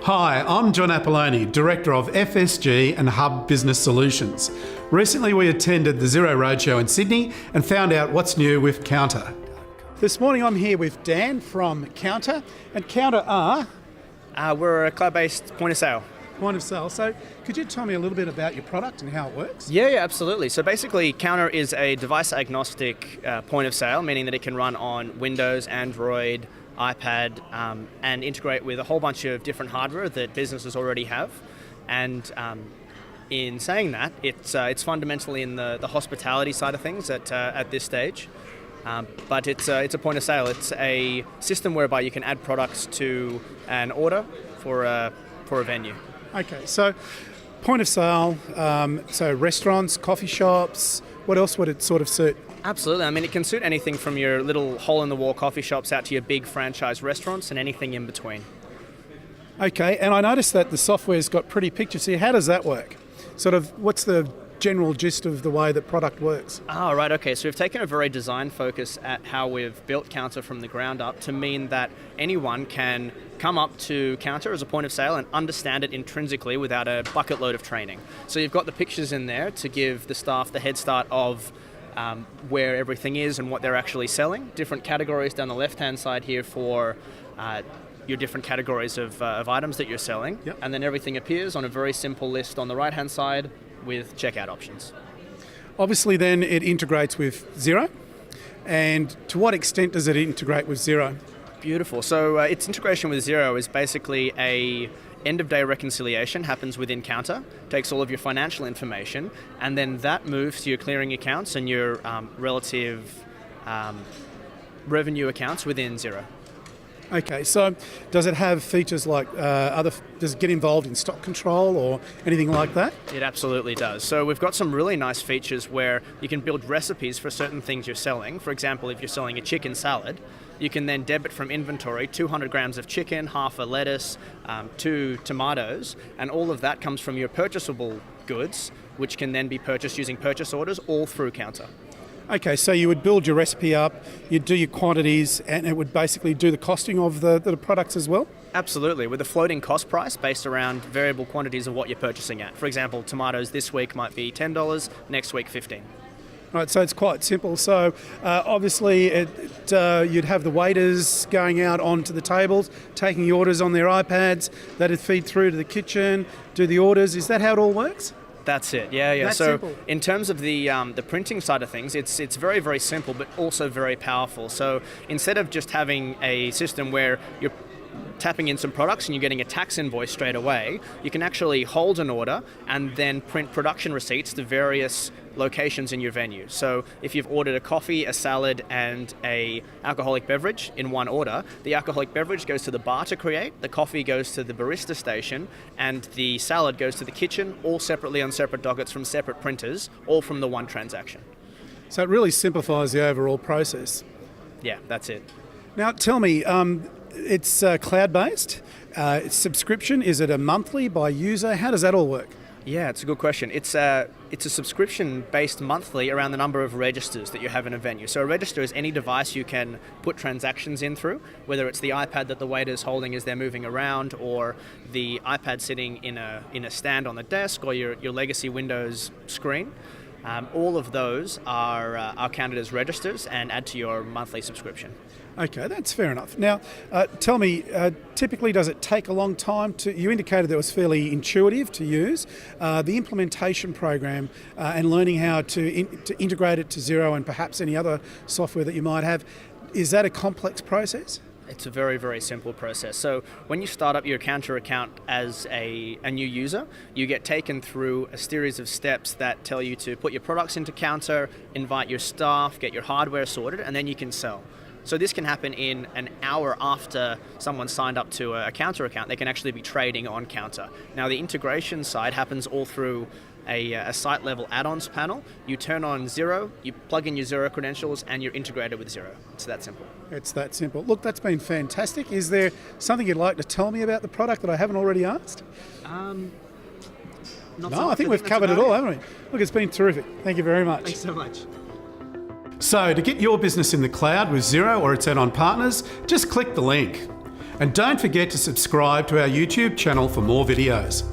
Hi, I'm John Apolloni, Director of FSG and Hub Business Solutions. Recently we attended the Xero Roadshow in Sydney and found out what's new with Kounta. This morning I'm here with Dan from Kounta, and Kounta are? We're a cloud-based point of sale. Point of sale. So could you tell me a little bit about your product and how it works? Yeah, absolutely. So basically, Kounta is a device-agnostic point of sale, meaning that it can run on Windows, Android, iPad, and integrate with a whole bunch of different hardware that businesses already have. And in saying that, it's fundamentally in the hospitality side of things at this stage. But it's a point of sale. It's a system whereby you can add products to an order for a venue. Okay, so point of sale, so restaurants, coffee shops, what else would it sort of suit? Absolutely. I mean, it can suit anything from your little hole-in-the-wall coffee shops out to your big franchise restaurants and anything in between. Okay, and I noticed that the software's got pretty pictures here. How does that work? Sort of, what's the general gist of the way that product works? Right, okay. So we've taken a very design focus at how we've built Kounta from the ground up to mean that anyone can come up to Kounta as a point of sale and understand it intrinsically without a bucket load of training. So you've got the pictures in there to give the staff the head start of where everything is and what they're actually selling. Different categories down the left-hand side here for your different categories of items that you're selling. Yep. And then everything appears on a very simple list on the right-hand side with checkout options. Obviously then it integrates with Xero, and to what extent does it integrate with Xero? Beautiful. So its integration with Xero is basically a end-of-day reconciliation happens within Kounta, takes all of your financial information, and then that moves to your clearing accounts and your relative revenue accounts within Xero. Okay, so does it have features like does it get involved in stock control or anything like that? It absolutely does. So we've got some really nice features where you can build recipes for certain things you're selling. For example, if you're selling a chicken salad, you can then debit from inventory 200 grams of chicken, half a lettuce, 2 tomatoes, and all of that comes from your purchasable goods, which can then be purchased using purchase orders all through Kounta. Okay, so you would build your recipe up, you'd do your quantities, and it would basically do the costing of the products as well? Absolutely, with a floating cost price based around variable quantities of what you're purchasing at. For example, tomatoes this week might be $10, next week $15. Right, so it's quite simple. So obviously you'd have the waiters going out onto the tables, taking the orders on their iPads, that'd feed through to the kitchen, do the orders. Is that how it all works? That's it, yeah. That's so simple. In terms of the printing side of things, it's very, very simple, but also very powerful. So instead of just having a system where you're tapping in some products and you're getting a tax invoice straight away, you can actually hold an order and then print production receipts to various locations in your venue. So if you've ordered a coffee, a salad, and a alcoholic beverage in one order, the alcoholic beverage goes to the bar to create, the coffee goes to the barista station, and the salad goes to the kitchen, all separately on separate dockets from separate printers, all from the one transaction. So it really simplifies the overall process. Yeah, that's it. Now tell me, it's cloud-based, it's subscription, is it a monthly by user? How does that all work? Yeah, it's a good question. It's a subscription based monthly around the number of registers that you have in a venue. So a register is any device you can put transactions in through, whether it's the iPad that the waiter's holding as they're moving around, or the iPad sitting in a stand on the desk, or your legacy Windows screen. All of those are counted as registers and add to your monthly subscription. Okay, that's fair enough. Now, tell me, typically does it take a long time you indicated that it was fairly intuitive to use, the implementation program and learning how to integrate it to Xero and perhaps any other software that you might have, is that a complex process? It's a very, very simple process. So when you start up your Kounta account as a new user, you get taken through a series of steps that tell you to put your products into Kounta, invite your staff, get your hardware sorted, and then you can sell. So this can happen in an hour after someone signed up to a Kounta account. They can actually be trading on Kounta. Now the integration side happens all through a site-level add-ons panel. You turn on Xero, you plug in your Xero credentials, and you're integrated with Xero. It's that simple. It's that simple. Look, that's been fantastic. Is there something you'd like to tell me about the product that I haven't already asked? I think we've covered it all, haven't we? Look, it's been terrific. Thank you very much. Thanks so much. So to get your business in the cloud with Xero or its add-on partners, just click the link. And don't forget to subscribe to our YouTube channel for more videos.